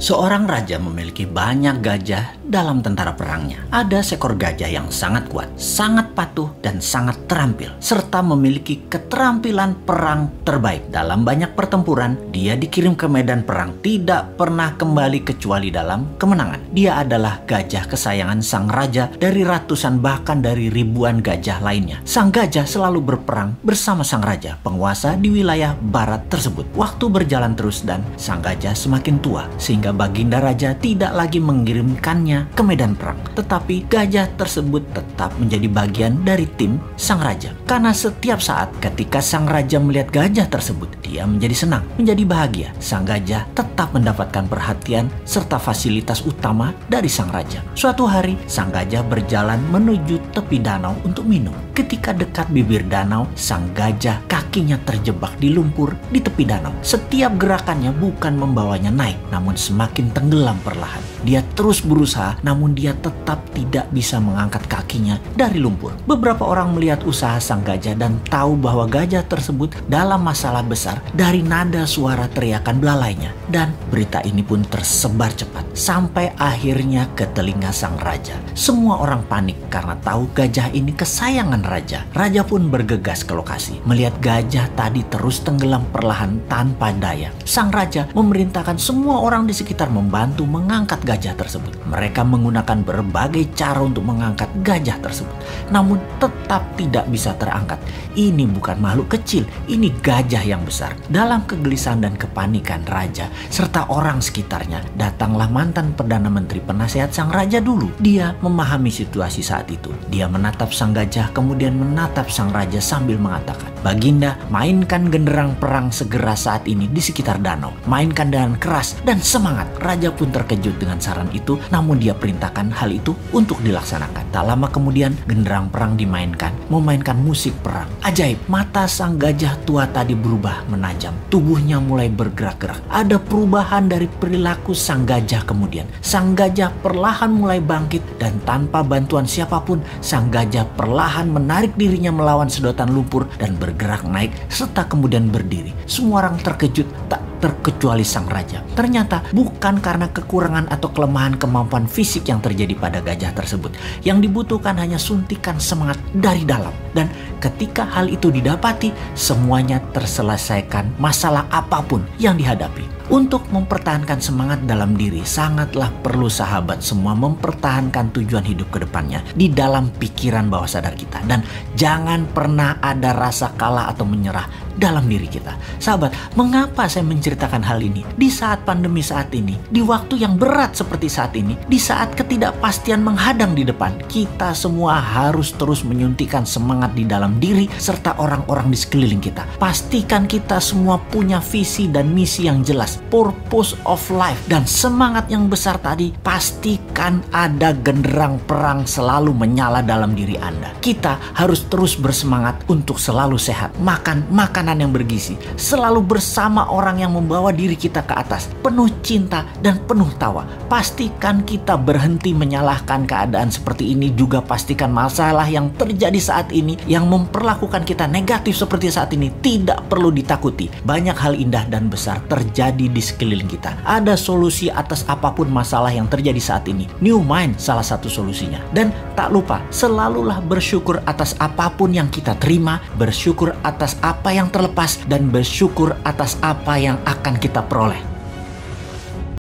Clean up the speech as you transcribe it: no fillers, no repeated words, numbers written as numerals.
Seorang raja memiliki banyak gajah dalam tentara perangnya. Ada seekor gajah yang sangat kuat, sangat patuh, dan sangat terampil, serta memiliki keterampilan perang terbaik. Dalam banyak pertempuran, dia dikirim ke medan perang, tidak pernah kembali kecuali dalam kemenangan. Dia adalah gajah kesayangan sang raja dari ratusan bahkan dari ribuan gajah lainnya. Sang gajah selalu berperang bersama sang raja, penguasa di wilayah barat tersebut. Waktu berjalan terus dan sang gajah semakin tua, sehingga baginda raja tidak lagi mengirimkannya ke medan perang. Tetapi gajah tersebut tetap menjadi bagian dari tim sang raja. Karena setiap saat ketika sang raja melihat gajah tersebut, dia menjadi senang, menjadi bahagia. Sang gajah tetap mendapatkan perhatian serta fasilitas utama dari sang raja. Suatu hari, sang gajah berjalan menuju tepi danau untuk minum. Ketika dekat bibir danau, sang gajah kakinya terjebak di lumpur di tepi danau. Setiap gerakannya bukan membawanya naik, namun semakin tenggelam perlahan. Dia terus berusaha, namun dia tetap tidak bisa mengangkat kakinya dari lumpur. Beberapa orang melihat usaha sang gajah dan tahu bahwa gajah tersebut dalam masalah besar dari nada suara teriakan belalainya. Dan berita ini pun tersebar cepat sampai akhirnya ke telinga sang raja. Semua orang panik karena tahu gajah ini kesayangan raja. Raja pun bergegas ke lokasi. Melihat gajah tadi terus tenggelam perlahan tanpa daya, sang raja memerintahkan semua orang di sekitar membantu mengangkat gajah tersebut. Mereka menggunakan berbagai cara untuk mengangkat gajah tersebut, namun tetap tidak bisa terangkat. Ini bukan makhluk kecil, ini gajah yang besar. Dalam kegelisahan dan kepanikan raja serta orang sekitarnya, datanglah mantan Perdana Menteri penasehat sang raja dulu. Dia memahami situasi saat itu. Dia menatap sang gajah, kemudian menatap sang raja sambil mengatakan, "Baginda, mainkan genderang perang segera saat ini di sekitar danau. Mainkan dengan keras dan semangat." Raja pun terkejut dengan saran itu, namun dia perintahkan hal itu untuk dilaksanakan. Tak lama kemudian, genderang perang dimainkan, memainkan musik perang. Ajaib, mata sang gajah tua tadi berubah menajam. Tubuhnya mulai bergerak-gerak. Ada perubahan dari perilaku sang gajah kemudian. Sang gajah perlahan mulai bangkit dan tanpa bantuan siapapun, sang gajah perlahan menarik dirinya melawan sedotan lumpur dan bergerak naik serta kemudian berdiri. Semua orang terkejut, tak terkecuali sang raja. Ternyata bukan karena kekurangan atau kelemahan kemampuan fisik yang terjadi pada gajah tersebut. Yang dibutuhkan hanya suntikan semangat dari dalam. Dan ketika hal itu didapati, semuanya terselesaikan masalah apapun yang dihadapi. Untuk mempertahankan semangat dalam diri, sangatlah perlu sahabat semua mempertahankan tujuan hidup ke depannya di dalam pikiran bawah sadar kita. Dan jangan pernah ada rasa kalah atau menyerah dalam diri kita. Sahabat, mengapa saya menceritakan hal ini? Di saat pandemi saat ini, di waktu yang berat seperti saat ini, di saat ketidakpastian menghadang di depan, kita semua harus terus menyuntikkan semangat di dalam diri serta orang-orang di sekeliling kita. Pastikan kita semua punya visi dan misi yang jelas, purpose of life, dan semangat yang besar tadi. Pastikan ada genderang perang selalu menyala dalam diri Anda. Kita harus terus bersemangat untuk selalu sehat, makan makanan yang bergizi, selalu bersama orang yang membawa diri kita ke atas, penuh cinta dan penuh tawa. Pastikan kita berhenti menyalahkan keadaan seperti ini. Juga pastikan masalah yang terjadi saat ini yang memperlakukan kita negatif seperti saat ini tidak perlu ditakuti. Banyak hal indah dan besar terjadi di sekeliling kita. Ada solusi atas apapun masalah yang terjadi saat ini. New Mind salah satu solusinya. Dan tak lupa, selalulah bersyukur atas apapun yang kita terima, bersyukur atas apa yang terlepas, dan bersyukur atas apa yang akan kita peroleh.